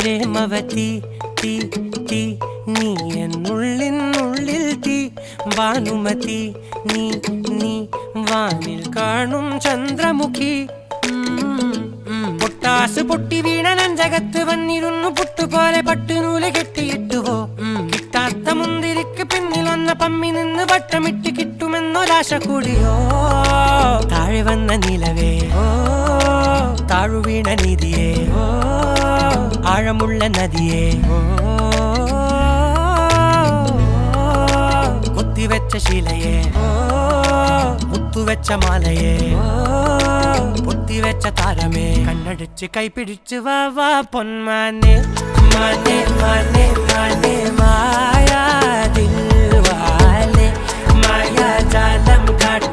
പ്രേമവതി തീ തീ നീ എന്നുള്ളിൽ തീ ഭാനുമതി നീ നീ വാനിൽ കാണും ചന്ദ്രമുഖി പൊട്ടാസ് പൊട്ടി വീണ നെഞ്ചകത്ത് വന്നിരുന്നു പുട്ടുപോലെ പട്ടുനൂല് കെട്ടിയിട്ടുവോ കിട്ടാത്ത മുന്തിരിക്ക് പിന്നിൽ വന്ന പമ്മി നിന്ന് വട്ടമിട്ട് കിട്ടുമെന്നൊരാശ കൂടിയോ താഴെ വന്ന നിലവേ താഴു വീണ നിധിയേ ആഴമുള്ള നദിയേ കൊത്തിവെച്ച ശിലയേ മുത്തുവെച്ച മാലയേ പൊത്തിവെച്ച താരമേ കണ്ണടിച്ച് കൈപിടിച്ച് വാ വാ പൊന്മാനെ മാനെ മാനെ മാനെ മായാ ദിൽവാലെ മായാ ജാലം കാട്ടി